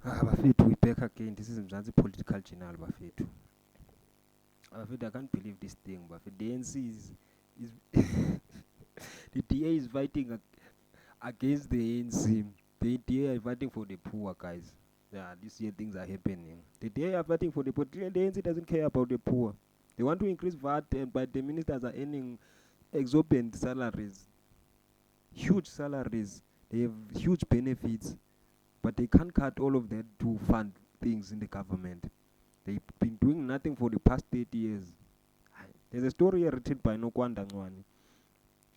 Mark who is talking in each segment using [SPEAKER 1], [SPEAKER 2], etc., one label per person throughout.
[SPEAKER 1] Bafethu, we back again. This is Mzansi Political Journal, Bafethu. Bafethu, I can't believe this thing, Bafethu. The ANC is the DA is fighting against the ANC. The DA are fighting for the poor, guys. Yeah, this year things are happening. The DA are fighting for the poor. The ANC doesn't care about the poor. They want to increase VAT, but the ministers are earning exorbitant salaries, huge salaries. They have huge benefits, but they can't cut all of that to fund things in the government. They've been doing nothing for the past 30 years. There's a story here written by Nokwanda Ngwani.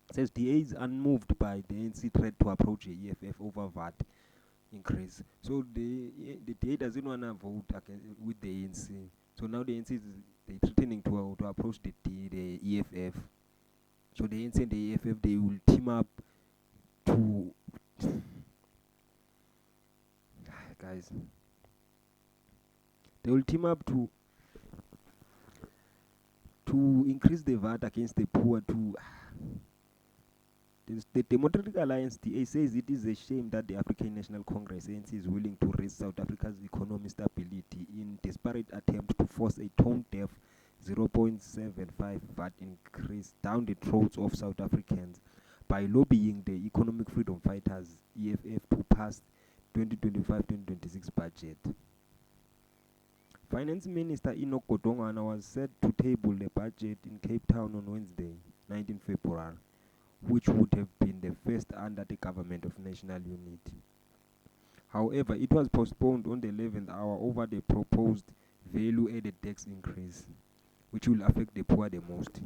[SPEAKER 1] It says DA is unmoved by the ANC threat to approach the EFF over VAT increase. So the DA doesn't want to vote with the ANC. So now the ANC is threatening to approach the EFF. So the ANC and the EFF, they will team up to guys. They will team up to increase the VAT against the poor. The Democratic Alliance DA says it is a shame that the African National Congress ANC is willing to raise South Africa's economic stability in desperate attempt to force a tone-deaf 0.75 VAT increase down the throats of South Africans by lobbying the Economic Freedom Fighters EFF to pass 2025-2026 budget. Finance Minister Enoch Godongwana was set to table the budget in Cape Town on Wednesday, 19 February, which would have been the first under the government of national unity. However, it was postponed on the 11th hour over the proposed value-added tax increase, which will affect the poor the most.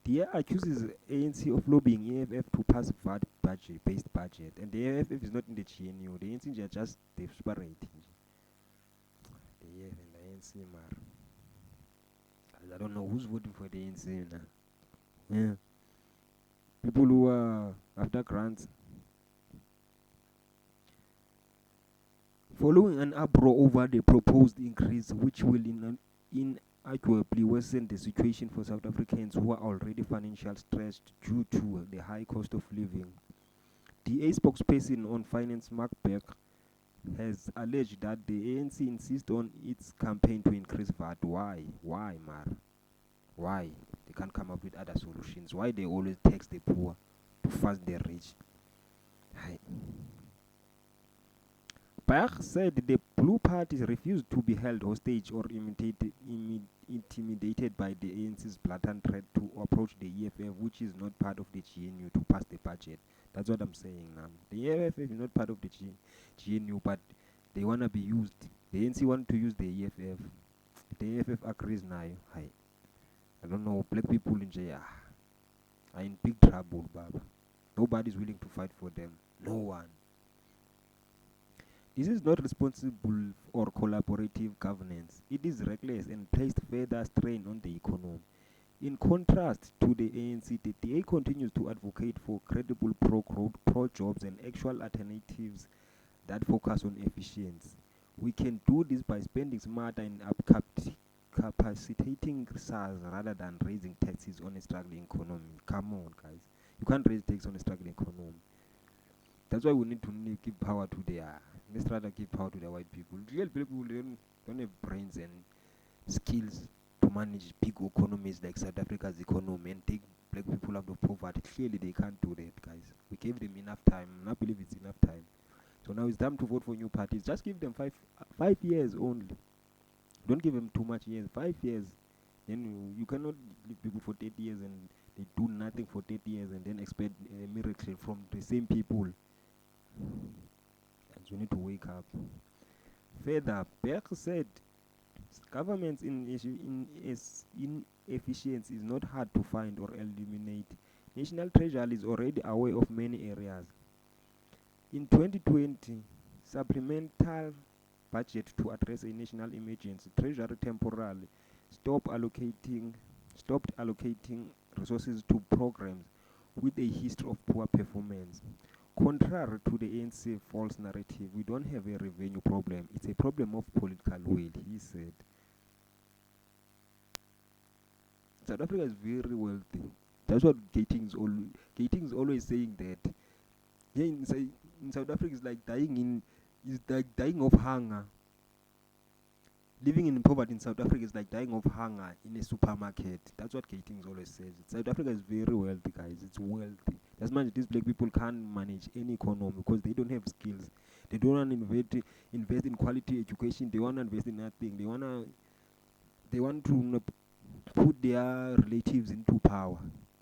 [SPEAKER 1] DA accuses ANC of lobbying EFF to pass VAT-based budget, and the EFF is not in the GNU. The ANC are just desperate. The EFF and the ANC, I don't know who's voting for the ANC now. Yeah. People who are after grants. Following an uproar over the proposed increase, which will inarguably worsen the situation for South Africans who are already financially stressed due to the high cost of living, DA spokesperson on finance Mark Beck has alleged that the ANC insists on its campaign to increase VAT. Why? Why, Mar? Why? They can't come up with other solutions. Why they always tax the poor to fund the rich? Bach said the blue parties refused to be held hostage or intimidated by the ANC's blatant threat to approach the EFF, which is not part of the GNU, to pass the budget. That's what I'm saying now. The EFF is not part of the GNU, but they want to be used. The ANC want to use the EFF. The EFF agrees now. I don't know, black people in jail are in big trouble, Baba. Nobody's willing to fight for them. No one. This is not responsible or collaborative governance. It is reckless and placed further strain on the economy. In contrast to the ANC, the DA continues to advocate for credible pro-growth, pro-jobs and actual alternatives that focus on efficiency. We can do this by spending smarter and capacitating SARS rather than raising taxes on a struggling economy. Come on, guys. You can't raise taxes on a struggling economy. That's why we need to give power to let's rather give power to the white people. Real people don't have brains and skills to manage big economies like South Africa's economy and take black people out of poverty. Clearly they can't do that, guys. We gave them enough time. I believe it's enough time. So now it's time to vote for new parties. Just give them 5 years only. Don't give them too much years. 5 years. Then you cannot leave people for 30 years and they do nothing for 30 years and then expect a miracle from the same people. And we need to wake up. Further, Beck said government's inefficiency is not hard to find or eliminate. National Treasury is already aware of many areas. In 2020, supplemental budget to address a national emergency, Treasury temporarily stopped allocating resources to programs with a history of poor performance. Contrary to the ANC false narrative, we don't have a revenue problem. It's a problem of political will, he said. South Africa is very wealthy. That's what Gating's always saying that. in South Africa is like dying of hunger. Living in poverty in South Africa is like dying of hunger in a supermarket. That's what Gatings always says. South Africa is very wealthy, guys. It's wealthy. As much as these black people can't manage any economy because they don't have skills. They don't want to invest in quality education. They want to invest in nothing. They want to put their relatives into power.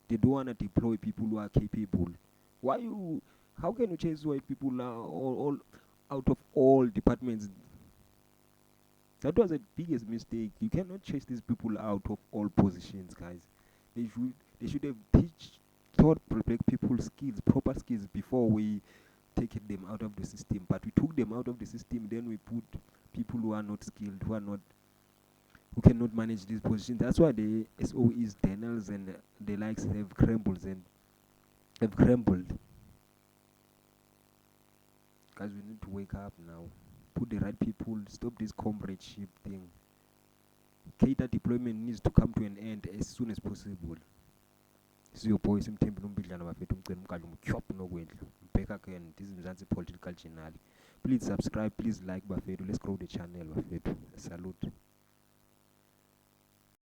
[SPEAKER 1] They don't want to deploy people who are capable. Why you? How can you chase white people all out of all departments? That was the biggest mistake. You cannot chase these people out of all positions, guys. They should have taught black people skills, proper skills before we take them out of the system. But we took them out of the system, then we put people who are not skilled, who cannot manage these positions. That's why the SOEs, Daniels, and the likes have crumbled. Guys, we need to wake up now. Put the right people, stop this comradeship thing. Cater deployment needs to come to an end as soon as possible. This is your boy Simthembu Nombidlana bafethu umcela umkalo mtyhophu nokwendla. Back again. This is Mzansi Political Journal. Please subscribe, please like bafethu. Let's grow the channel bafethu. Salute.